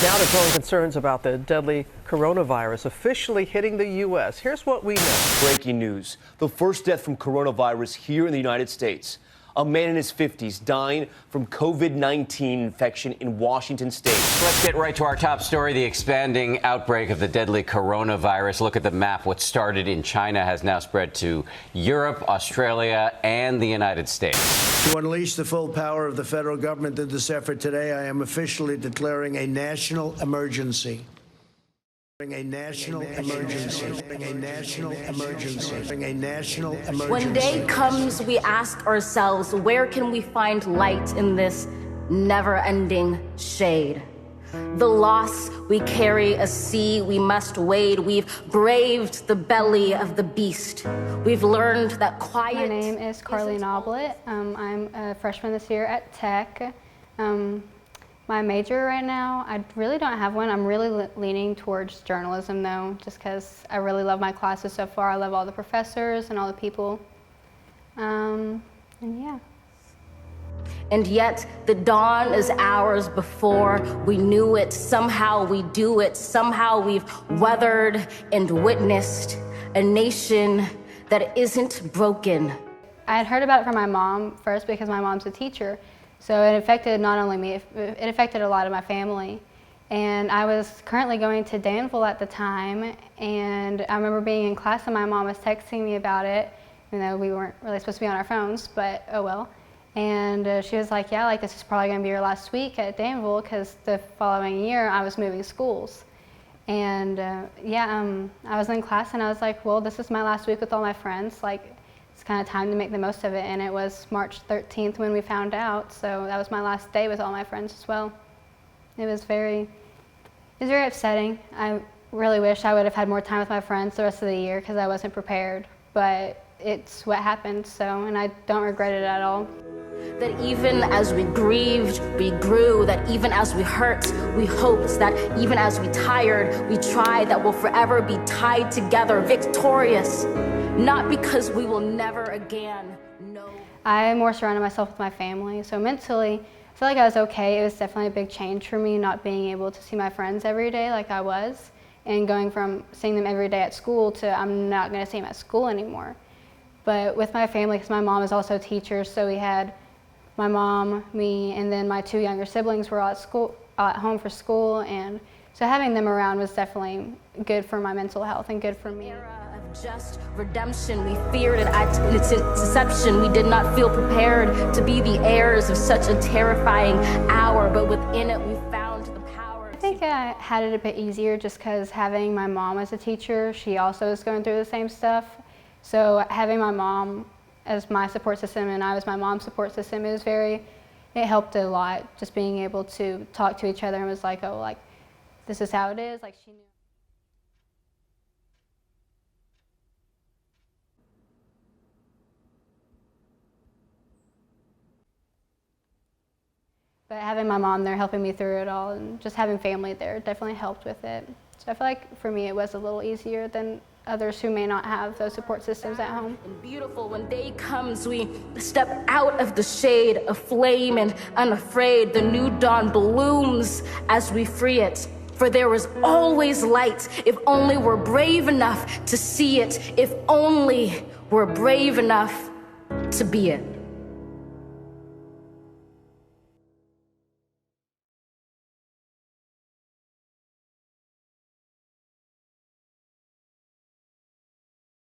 Now to growing concerns about the deadly coronavirus officially hitting the U.S. Here's what we know. Breaking news. The first death from coronavirus here in the United States. A man in his 50s dying from COVID-19 infection in Washington state. Let's get right to our top story, the expanding outbreak of the deadly coronavirus. Look at the map. What started in China has now spread to Europe, Australia, and the United States. To unleash the full power of the federal government in this effort today, I am officially declaring a national emergency. A national emergency. A national emergency. A national emergency. When day comes, we ask ourselves, where can we find light in this never-ending shade? The loss we carry, a sea we must wade. We've braved the belly of the beast. We've learned that quiet. My name is Carliegh Noblett. I'm a freshman this year at Tech. My major right now, I really don't have one. I'm really leaning towards journalism though, just because I really love my classes so far. I love all the professors and all the people. And yeah. And yet the dawn is hours before we knew it. Somehow we do it. Somehow we've weathered and witnessed a nation that isn't broken. I had heard about it from my mom first because my mom's a teacher. So it affected not only me, it affected a lot of my family. And I was currently going to Danville at the time, and I remember being in class and my mom was texting me about it, even though we weren't really supposed to be on our phones, but oh well. And she was like, yeah, like this is probably gonna be your last week at Danville, because the following year I was moving schools. And I was in class and I was like, well, this is my last week with all my friends. Like, it's kind of time to make the most of it, and it was March 13th when we found out, so that was my last day with all my friends as well. It was very upsetting. I really wish I would have had more time with my friends the rest of the year because I wasn't prepared, but it's what happened, so, and I don't regret it at all. That even as we grieved, we grew, that even as we hurt, we hoped, that even as we tired, we tried, that we'll forever be tied together, victorious. Not because we will never again know. I more surrounded myself with my family, so mentally, I feel like I was okay. It was definitely a big change for me not being able to see my friends every day like I was, and going from seeing them every day at school to I'm not going to see them at school anymore. But with my family, because my mom is also a teacher, so we had my mom, me, and then my two younger siblings were all at home for school, and so having them around was definitely good for my mental health and good for me. Just redemption, we feared it at its inception. We did not feel prepared to be the heirs of such a terrifying hour, but within it we found the power. I think I had it a bit easier just because having my mom as a teacher, she also is going through the same stuff. So having my mom as my support system and I was my mom's support system, it helped a lot, just being able to talk to each other and was like, oh, like, this is how it is, like she knew. But having my mom there helping me through it all and just having family there definitely helped with it. So I feel like for me it was a little easier than others who may not have those support systems at home. And beautiful, when day comes, we step out of the shade, aflame and unafraid. The new dawn blooms as we free it. For there is always light if only we're brave enough to see it, if only we're brave enough to be it.